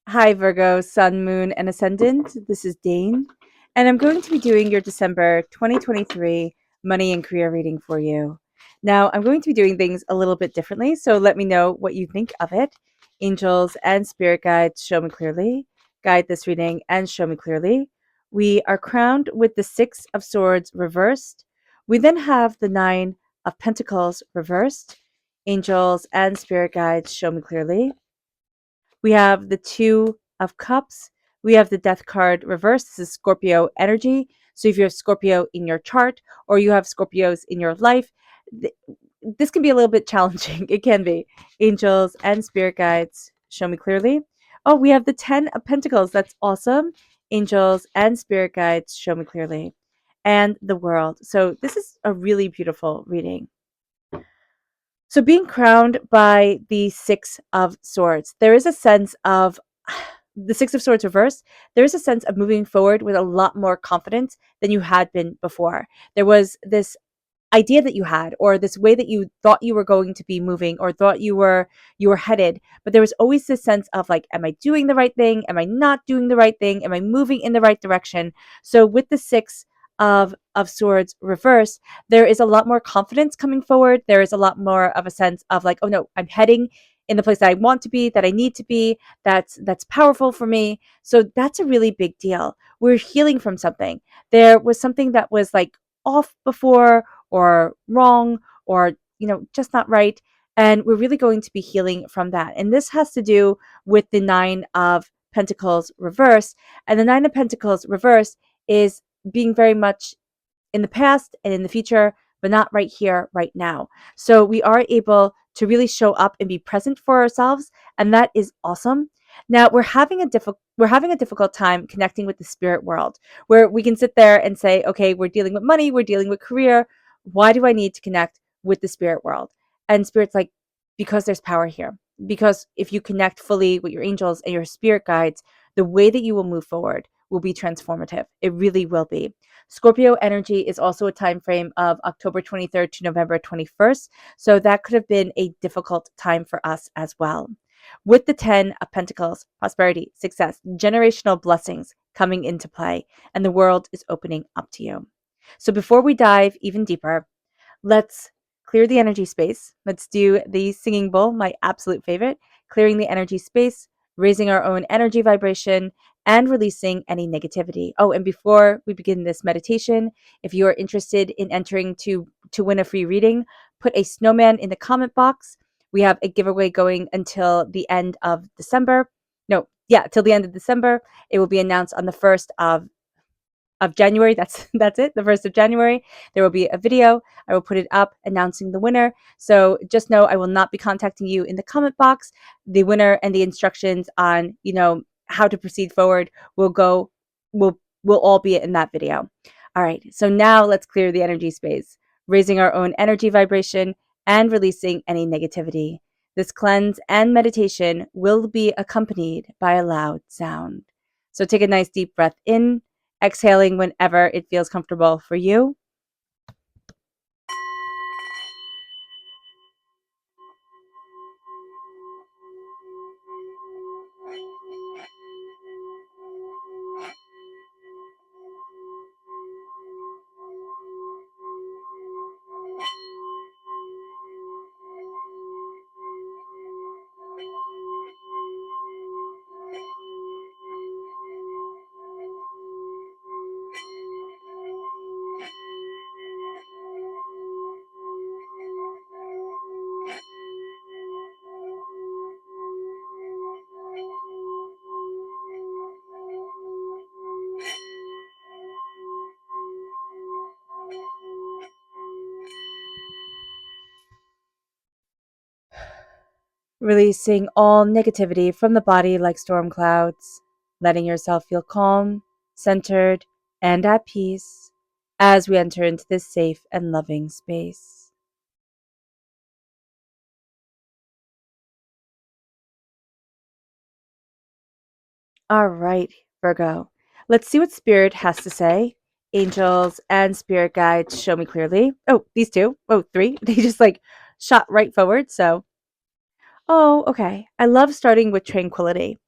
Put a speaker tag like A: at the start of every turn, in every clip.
A: Hi, Virgo, Sun, Moon, and Ascendant. This is Dane, and I'm going to be doing your December 2023 money and career reading for you. Now, I'm going to be doing things a little bit differently, so let me know what you think of it. Angels and spirit guides, show me clearly. Guide this reading and show me clearly. We are crowned with the Six of Swords reversed. We then have the Nine of Pentacles reversed. Angels and spirit guides, show me clearly. We have the Two of Cups. We have the Death card reversed. This is Scorpio energy. So if you have Scorpio in your chart or you have Scorpios in your life, this can be a little bit challenging. It can be. Angels and spirit guides, show me clearly. Oh, we have the 10 of Pentacles. That's awesome. Angels and spirit guides, show me clearly. And the World. So this is a really beautiful reading. So being crowned by the Six of Swords, there is a sense of the Six of Swords reversed. There is a sense of moving forward with a lot more confidence than you had been before. There was this idea that you had, or this way that you thought you were going to be moving, or thought you were headed, but there was always this sense of like, am I doing the right thing? Am I not doing the right thing? Am I moving in the right direction? So with the Six of Swords reversed, there is a lot more confidence coming forward. There is a lot more of a sense of like, oh no, I'm heading in the place that I want to be, that I need to be, that's powerful for me. So that's a really big deal. We're healing from something. There was something that was like off before, or wrong, or just not right, and we're really going to be healing from that. And this has to do with the Nine of Pentacles reverse. And the Nine of Pentacles reverse is being very much in the past and in the future, but not right here, right now. So we are able to really show up and be present for ourselves, and that is awesome. Now we're having a difficult time connecting with the spirit world, where we can sit there and say, okay, we're dealing with money, we're dealing with career. Why do I need to connect with the spirit world? And spirit's like, because there's power here. Because if you connect fully with your angels and your spirit guides, the way that you will move forward will be transformative. It really will be. Scorpio energy is also a time frame of October 23rd to November 21st. So that could have been a difficult time for us as well. With the 10 of Pentacles, prosperity, success, generational blessings coming into play, and the world is opening up to you. So before we dive even deeper, let's clear the energy space. Let's do the singing bowl, my absolute favorite, clearing the energy space, raising our own energy vibration, and releasing any negativity. Oh, and before we begin this meditation, if you are interested in entering to win a free reading, put a snowman in the comment box. We have a giveaway going until the end of December. No, yeah, till the end of December. It will be announced on the 1st of January. That's it. The 1st of January, there will be a video. I will put it up announcing the winner. So just know I will not be contacting you in the comment box. The winner and the instructions on, how to proceed forward will all be in that video. All right. So now let's clear the energy space, raising our own energy vibration and releasing any negativity. This cleanse and meditation will be accompanied by a loud sound. So take a nice deep breath in, exhaling whenever it feels comfortable for you. Releasing all negativity from the body like storm clouds, letting yourself feel calm, centered, and at peace as we enter into this safe and loving space. All right, Virgo. Let's see what Spirit has to say. Angels and Spirit guides, show me clearly. Oh, these two. Oh, three. They just like shot right forward. So, oh, okay. I love starting with tranquility.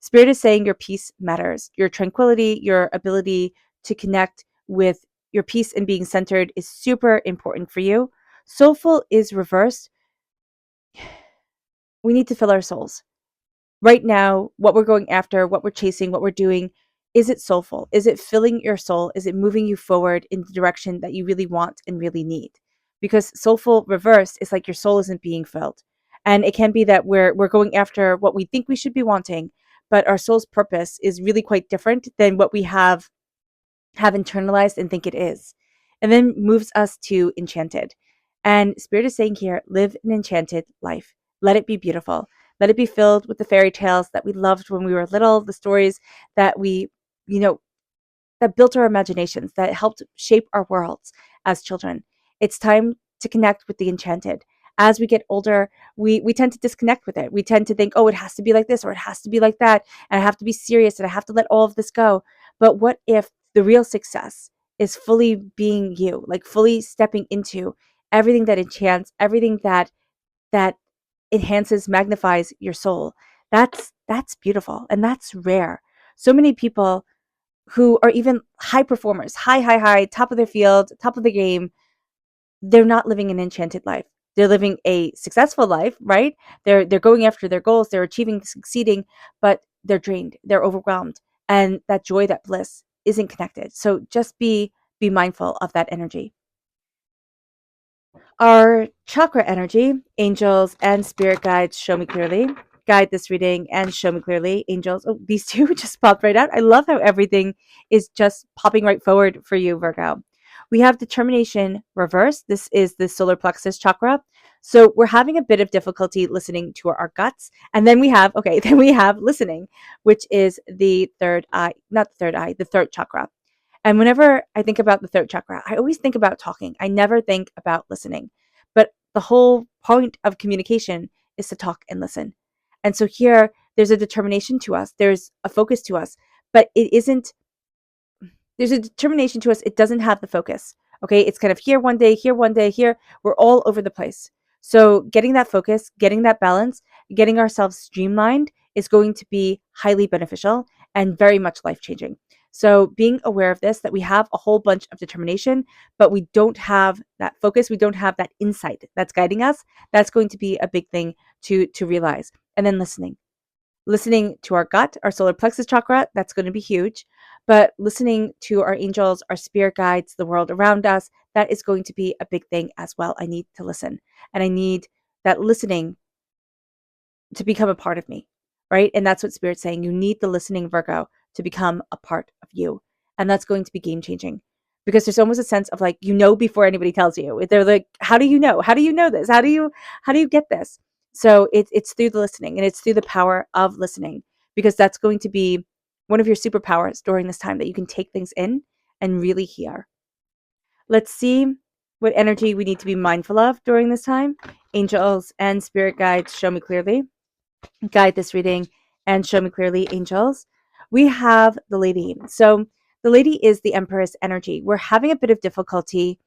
A: Spirit is saying your peace matters. Your tranquility, your ability to connect with your peace and being centered is super important for you. Soulful is reversed. We need to fill our souls. Right now, what we're going after, what we're chasing, what we're doing, is it soulful? Is it filling your soul? Is it moving you forward in the direction that you really want and really need? Because soulful reversed is like your soul isn't being filled. And it can be that we're going after what we think we should be wanting, but our soul's purpose is really quite different than what we have internalized and think it is. And then moves us to enchanted. And Spirit is saying here, live an enchanted life. Let it be beautiful. Let it be filled with the fairy tales that we loved when we were little, the stories that we, you know, that built our imaginations, that helped shape our worlds as children. It's time to connect with the enchanted. As we get older, we tend to disconnect with it. We tend to think, oh, it has to be like this or it has to be like that. And I have to be serious and I have to let all of this go. But what if the real success is fully being you, like fully stepping into everything that enchants, everything that enhances, magnifies your soul? That's beautiful and that's rare. So many people who are even high performers, high, top of their field, top of the game, they're not living an enchanted life. They're living a successful life, right? They're going after their goals, they're achieving, succeeding, but they're drained, they're overwhelmed, and that joy, that bliss isn't connected. So just be mindful of that energy. Our chakra energy, angels and spirit guides show me clearly. Guide this reading and show me clearly. Angels, oh, these two just popped right out. I love how everything is just popping right forward for you, Virgo. We have determination reversed. This is the solar plexus chakra. So we're having a bit of difficulty listening to our guts. And then we have, okay, then we have listening, which is the third eye, not the third eye, the third chakra. And whenever I think about the throat chakra, I always think about talking. I never think about listening. But the whole point of communication is to talk and listen. And so here, there's a determination to us, there's a focus to us, but it isn't, there's a determination to us. It doesn't have the focus. Okay. It's kind of here one day, here one day, here. We're all over the place. So getting that focus, getting that balance, getting ourselves streamlined is going to be highly beneficial and very much life changing. So being aware of this, that we have a whole bunch of determination, but we don't have that focus, we don't have that insight that's guiding us. That's going to be a big thing to realize. And then listening to our gut, our solar plexus chakra, that's going to be huge. But listening to our angels, our spirit guides, the world around us, that is going to be a big thing as well. I need to listen. And I need that listening to become a part of me, right? And that's what Spirit's saying. You need the listening Virgo to become a part of you. And that's going to be game changing because there's almost a sense of like, before anybody tells you. They're like, how do you know? How do you know this? How do you get this? So it's through the listening and it's through the power of listening, because that's going to be one of your superpowers during this time, that you can take things in and really hear. Let's see what energy we need to be mindful of during this time. Angels and spirit guides show me clearly. Guide this reading and show me clearly, angels. We have the lady. So the lady is the Empress energy. We're having a bit of difficulty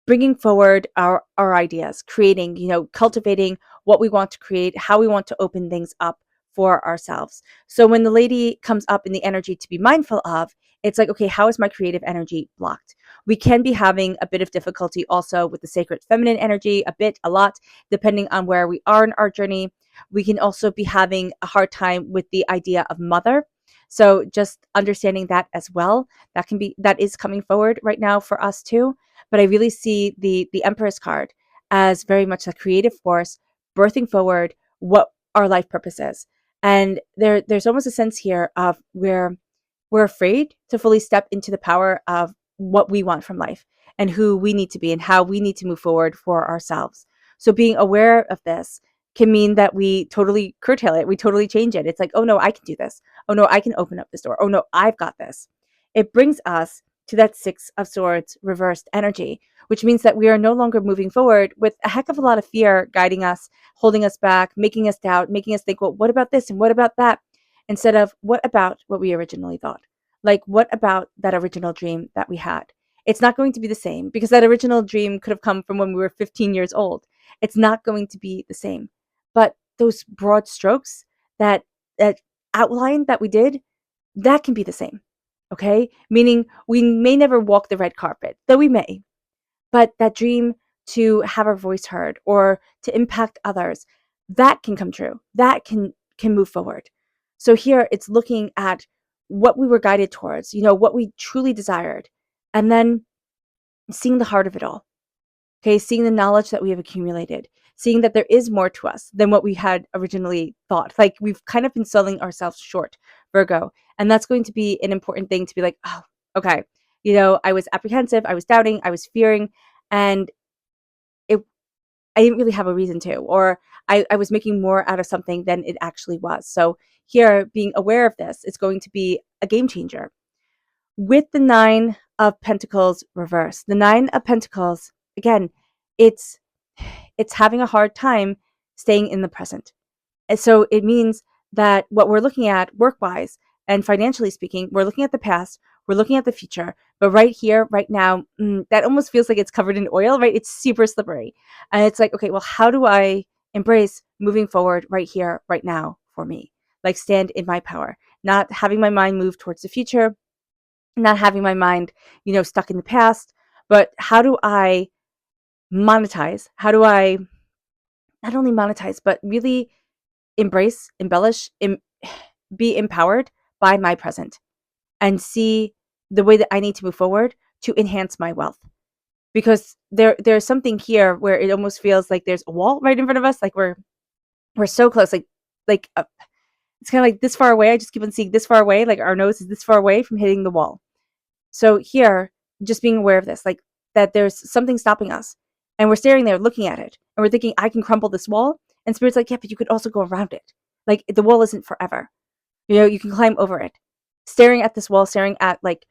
A: bringing forward our ideas, creating, cultivating what we want to create, how we want to open things up for ourselves. So when the lady comes up in the energy to be mindful of, it's like, okay, how is my creative energy blocked? We can be having a bit of difficulty also with the sacred feminine energy, a lot, depending on where we are in our journey. We can also be having a hard time with the idea of mother. So just understanding that as well, that is coming forward right now for us too. But I really see the Empress card as very much a creative force birthing forward what our life purpose is. And there's almost a sense here of where we're afraid to fully step into the power of what we want from life and who we need to be and how we need to move forward for ourselves. So being aware of this can mean that we totally curtail it. We totally change it. It's like, oh no, I can do this. Oh no, I can open up this door. Oh no, I've got this. It brings us to that Six of Swords reversed energy, which means that we are no longer moving forward with a heck of a lot of fear guiding us, holding us back, making us doubt, making us think, well, what about this and what about that? Instead of what about what we originally thought? Like, what about that original dream that we had? It's not going to be the same because that original dream could have come from when we were 15 years old. It's not going to be the same. But those broad strokes, that outline that we did, that can be the same. Okay? Meaning we may never walk the red carpet, though we may, but that dream to have our voice heard or to impact others, that can come true. That can move forward. So here it's looking at what we were guided towards, what we truly desired, and then seeing the heart of it all. Okay, seeing the knowledge that we have accumulated, seeing that there is more to us than what we had originally thought. Like we've kind of been selling ourselves short, Virgo. And that's going to be an important thing to be like, oh, okay. I was apprehensive, I was doubting, I was fearing, and it I didn't really have a reason to, or I was making more out of something than it actually was. So here, being aware of this is going to be a game changer. With the Nine of Pentacles reversed, the Nine of Pentacles, again, it's having a hard time staying in the present. And so it means that what we're looking at work-wise and financially speaking, we're looking at the past, we're looking at the future, but right here, right now, that almost feels like it's covered in oil, right? It's super slippery. And it's like, okay, well, how do I embrace moving forward right here, right now for me? Like stand in my power, not having my mind move towards the future, not having my mind, stuck in the past, but how do I monetize? How do I not only monetize, but really embrace, embellish, be empowered by my present and see the way that I need to move forward to enhance my wealth? Because there's something here where it almost feels like there's a wall right in front of us, like we're so close, like it's kind of like this far away. I just keep on seeing this far away, like our nose is this far away from hitting the wall. So here, just being aware of this, like that there's something stopping us, and we're staring there looking at it, and we're thinking, I can crumble this wall. And Spirit's like, yeah, but you could also go around it. Like the wall isn't forever. You can climb over it. Staring at this wall, staring at like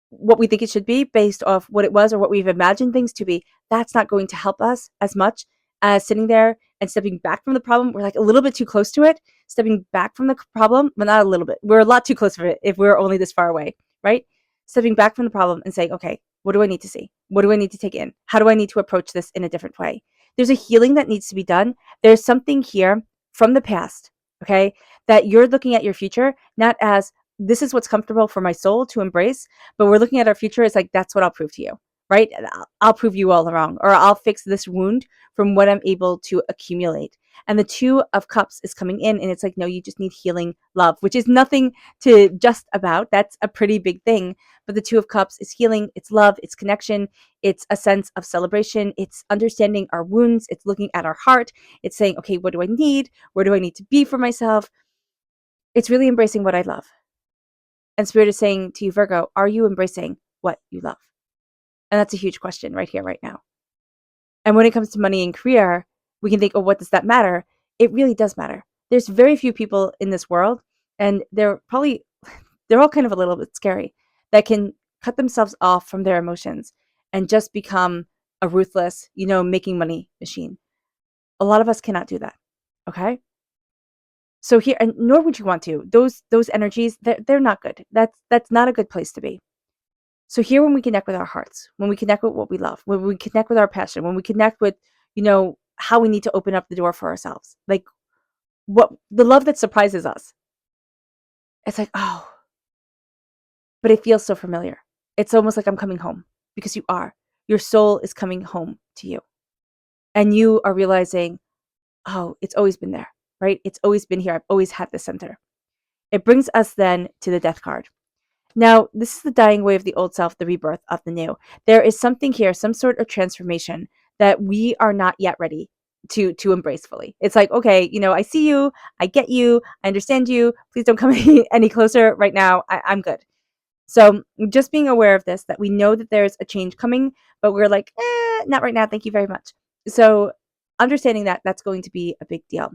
A: what we think it should be based off what it was or what we've imagined things to be, that's not going to help us as much as sitting there and stepping back from the problem. We're like a little bit too close to it, stepping back from the problem, but not a little bit. We're a lot too close for it if we're only this far away, right? Stepping back from the problem and saying, okay, what do I need to see? What do I need to take in? How do I need to approach this in a different way? There's a healing that needs to be done. There's something here from the past, okay, that you're looking at your future, not as this is what's comfortable for my soul to embrace, but we're looking at our future as like, that's what I'll prove to you, right? I'll prove you all wrong, or I'll fix this wound from what I'm able to accumulate. And the Two of Cups is coming in, and it's like, no, you just need healing love, which is nothing to just about. That's a pretty big thing. But the Two of Cups is healing, it's love, it's connection, it's a sense of celebration, it's understanding our wounds, it's looking at our heart, it's saying, okay, what do I need? Where do I need to be for myself? It's really embracing what I love. And Spirit is saying to you, Virgo, are you embracing what you love? And that's a huge question right here, right now. And when it comes to money and career, we can think, oh, what does that matter? It really does matter. There's very few people in this world, and they're all kind of a little bit scary, that can cut themselves off from their emotions and just become a ruthless, making money machine. A lot of us cannot do that. Okay? So here, and nor would you want to. Those energies, they're not good. That's not a good place to be. So here, when we connect with our hearts, when we connect with what we love, when we connect with our passion, when we connect with, how we need to open up the door for ourselves, like what the love that surprises us. It's like, oh, but it feels so familiar. It's almost like I'm coming home, because you are. Your soul is coming home to you. And you are realizing, oh, it's always been there, right? It's always been here. I've always had the center. It brings us then to the Death card. Now, this is the dying away of the old self, the rebirth of the new. There is something here, some sort of transformation that we are not yet ready to embrace fully. It's like, okay, I see you, I get you, I understand you. Please don't come any closer right now. I'm good. So just being aware of this, that we know that there's a change coming, but we're like, not right now. Thank you very much. So understanding that, that's going to be a big deal.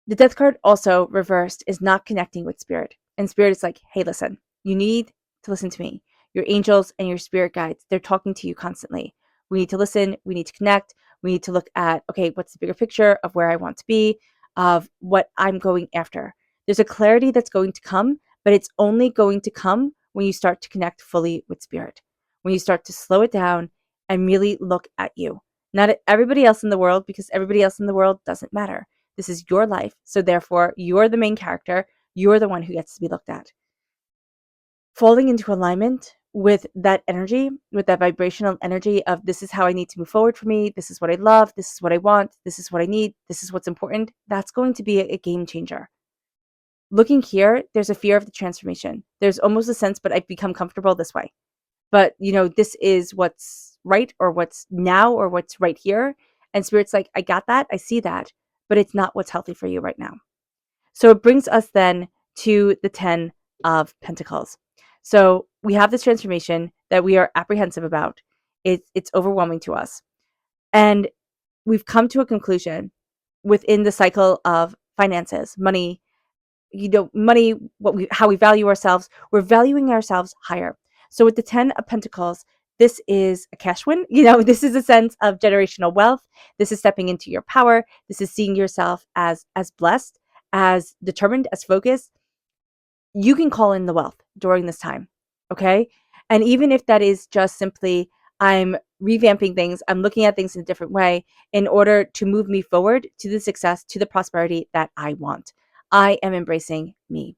A: The Death card also reversed is not connecting with Spirit. And Spirit is like, hey, listen, you need to listen to me. Your angels and your spirit guides, they're talking to you constantly. We need to listen. We need to connect. We need to look at, okay, what's the bigger picture of where I want to be, of what I'm going after. There's a clarity that's going to come, but it's only going to come when you start to connect fully with Spirit, when you start to slow it down and really look at you. Not at everybody else in the world, because everybody else in the world doesn't matter. This is your life. So therefore, you're the main character. You're the one who gets to be looked at. Falling into alignment with that energy, with that vibrational energy of this is how I need to move forward for me. This is what I love. This is what I want. This is what I need. This is what's important. That's going to be a game changer. Looking here, there's a fear of the transformation. There's almost a sense, but I've become comfortable this way. But, this is what's right or what's now or what's right here. And Spirit's like, I got that. I see that. But it's not what's healthy for you right now. So it brings us then to the 10 of Pentacles. So we have this transformation that we are apprehensive about. It's overwhelming to us. And we've come to a conclusion within the cycle of finances, money, money, how we value ourselves. We're valuing ourselves higher. So with the 10 of Pentacles, this is a cash win. This is a sense of generational wealth. This is stepping into your power. This is seeing yourself as blessed, as determined, as focused. You can call in the wealth during this time. Okay. And even if that is just simply, I'm revamping things, I'm looking at things in a different way in order to move me forward to the success, to the prosperity that I want. I am embracing me.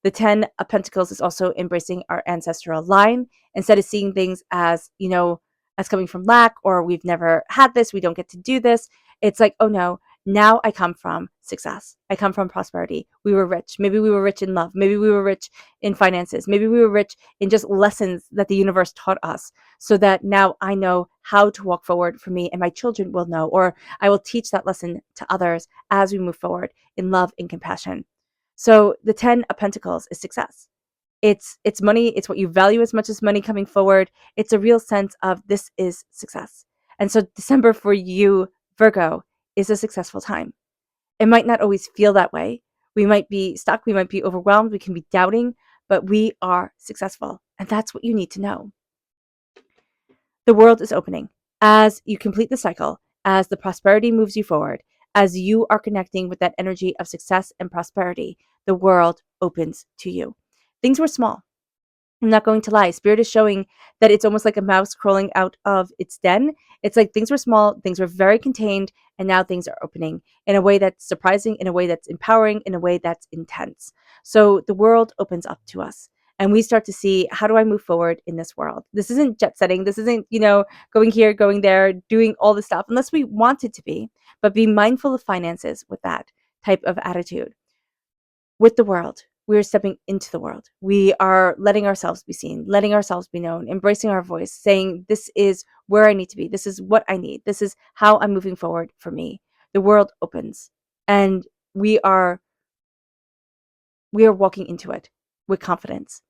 A: The 10 of Pentacles is also embracing our ancestral line. Instead of seeing things as, as coming from lack, or we've never had this, we don't get to do this. It's like, oh no, now I come from success. I come from prosperity. We were rich. Maybe we were rich in love. Maybe we were rich in finances. Maybe we were rich in just lessons that the universe taught us, so that now I know how to walk forward for me, and my children will know, or I will teach that lesson to others as we move forward in love and compassion. So the 10 of Pentacles is success. It's money. It's what you value as much as money coming forward. It's a real sense of this is success. And so December for you, Virgo, is a successful time. It might not always feel that way. We might be stuck. We might be overwhelmed. We can be doubting, but we are successful. And that's what you need to know. The world is opening as you complete the cycle, as the prosperity moves you forward, as you are connecting with that energy of success and prosperity. The world opens to you. Things were small. I'm not going to lie. Spirit is showing that it's almost like a mouse crawling out of its den. It's like things were small, things were very contained, and now things are opening in a way that's surprising, in a way that's empowering, in a way that's intense. So the world opens up to us, and we start to see, how do I move forward in this world? This isn't jet setting. This isn't, going here, going there, doing all this stuff, unless we want it to be, but be mindful of finances with that type of attitude. With the world, we are stepping into the world. We are letting ourselves be seen, letting ourselves be known, embracing our voice, saying, this is where I need to be. This is what I need. This is how I'm moving forward for me. The world opens, and we are walking into it with confidence.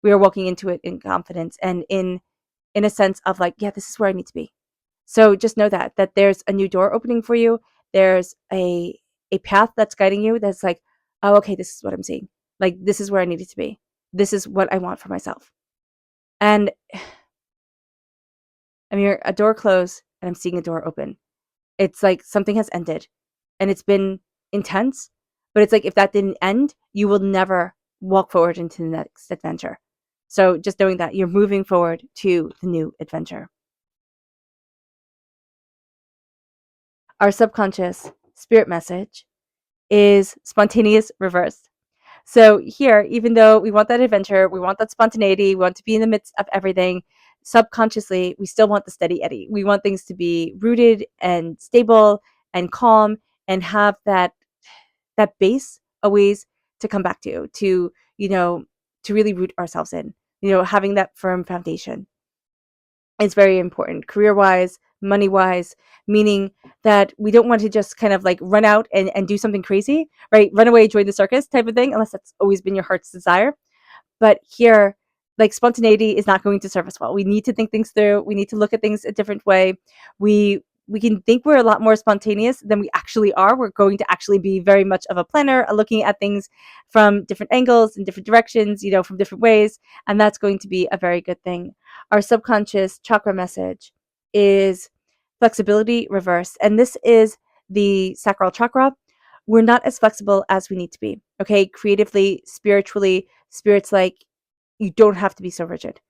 A: We are walking into it in confidence and in a sense of like, yeah, this is where I need to be. So just know that there's a new door opening for you. There's a path that's guiding you that's like, oh, okay, this is what I'm seeing. Like, this is where I needed to be. This is what I want for myself. And I'm hearing a door close and I'm seeing a door open. It's like something has ended and it's been intense, but it's like, if that didn't end, you will never walk forward into the next adventure. So just knowing that you're moving forward to the new adventure. Our subconscious spirit message is spontaneous reversed. So here, even though we want that adventure, we want that spontaneity, we want to be in the midst of everything, subconsciously, we still want the steady Eddie. We want things to be rooted and stable and calm and have that base always to come back to really root ourselves in, having that firm foundation. It's very important career-wise, money-wise, meaning that we don't want to just kind of like run out and do something crazy, right? Run away, join the circus type of thing, unless that's always been your heart's desire. But here, like, spontaneity is not going to serve us well. We need to think things through. We need to look at things a different way. We can think we're a lot more spontaneous than we actually are. We're going to actually be very much of a planner, looking at things from different angles and different directions, from different ways. And that's going to be a very good thing. Our subconscious chakra message is flexibility reversed. And this is the sacral chakra. We're not as flexible as we need to be. Okay. Creatively, spiritually, Spirit's like, you don't have to be so rigid.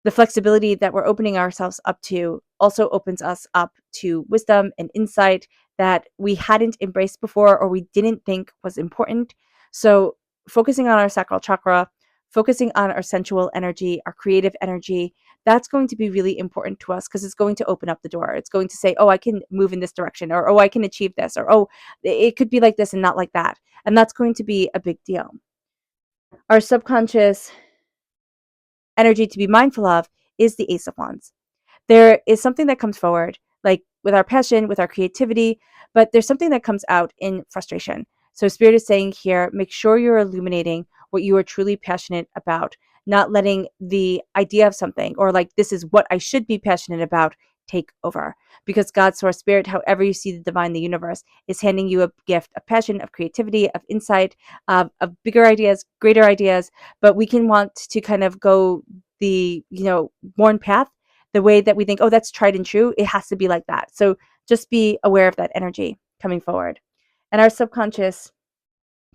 A: The flexibility that we're opening ourselves up to also opens us up to wisdom and insight that we hadn't embraced before or we didn't think was important. So focusing on our sacral chakra, focusing on our sensual energy, our creative energy, that's going to be really important to us because it's going to open up the door. It's going to say, oh, I can move in this direction, or oh, I can achieve this, or oh, it could be like this and not like that. And that's going to be a big deal. Our subconscious energy to be mindful of is the Ace of Wands. There is something that comes forward, like with our passion, with our creativity, but there's something that comes out in frustration. So Spirit is saying here, make sure you're illuminating what you are truly passionate about, not letting the idea of something or like this is what I should be passionate about take over. Because God, Source, Spirit, however you see the divine, the universe, is handing you a gift of passion, of creativity, of insight, of bigger ideas, greater ideas. But we can want to kind of go the, worn path, the way that we think, oh, that's tried and true. It has to be like that. So just be aware of that energy coming forward. And our subconscious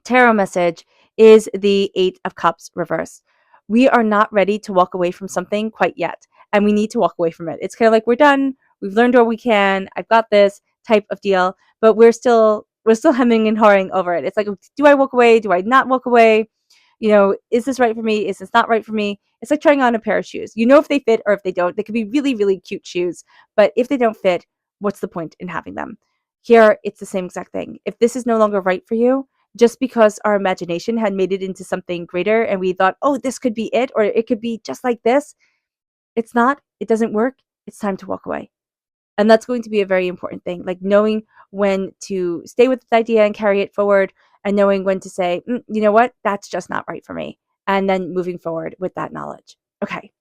A: tarot message is the Eight of Cups reverse. We are not ready to walk away from something quite yet, and we need to walk away from it. It's kind of like we're done, we've learned what we can, I've got this type of deal, but we're still hemming and hawing over it. It's like, do I walk away? Do I not walk away? Is this right for me? Is this not right for me? It's like trying on a pair of shoes. If they fit or if they don't. They could be really, really cute shoes, but if they don't fit, what's the point in having them? Here, it's the same exact thing. If this is no longer right for you, just because our imagination had made it into something greater and we thought, oh, this could be it, or it could be just like this, it's not, it doesn't work. It's time to walk away. And that's going to be a very important thing, like knowing when to stay with the idea and carry it forward, and knowing when to say, you know what, that's just not right for me. And then moving forward with that knowledge. Okay.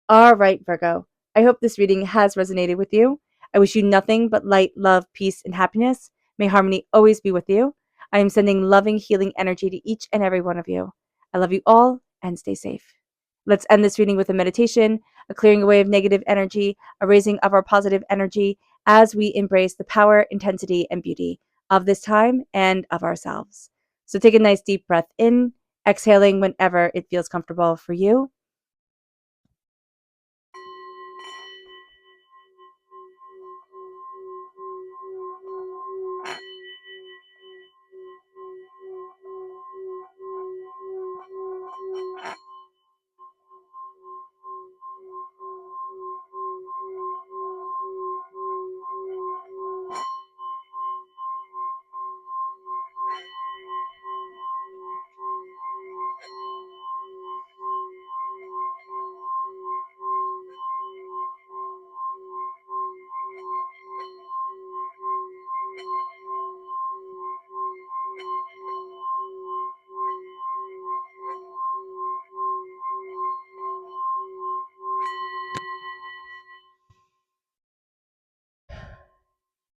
A: All right, Virgo. I hope this reading has resonated with you. I wish you nothing but light, love, peace, and happiness. May harmony always be with you. I am sending loving, healing energy to each and every one of you. I love you all and stay safe. Let's end this reading with a meditation, a clearing away of negative energy, a raising of our positive energy as we embrace the power, intensity, and beauty of this time and of ourselves. So take a nice deep breath in, exhaling whenever it feels comfortable for you.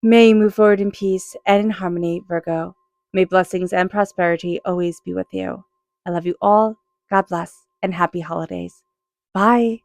A: May you move forward in peace and in harmony, Virgo. May blessings and prosperity always be with you. I love you all. God bless and happy holidays. Bye.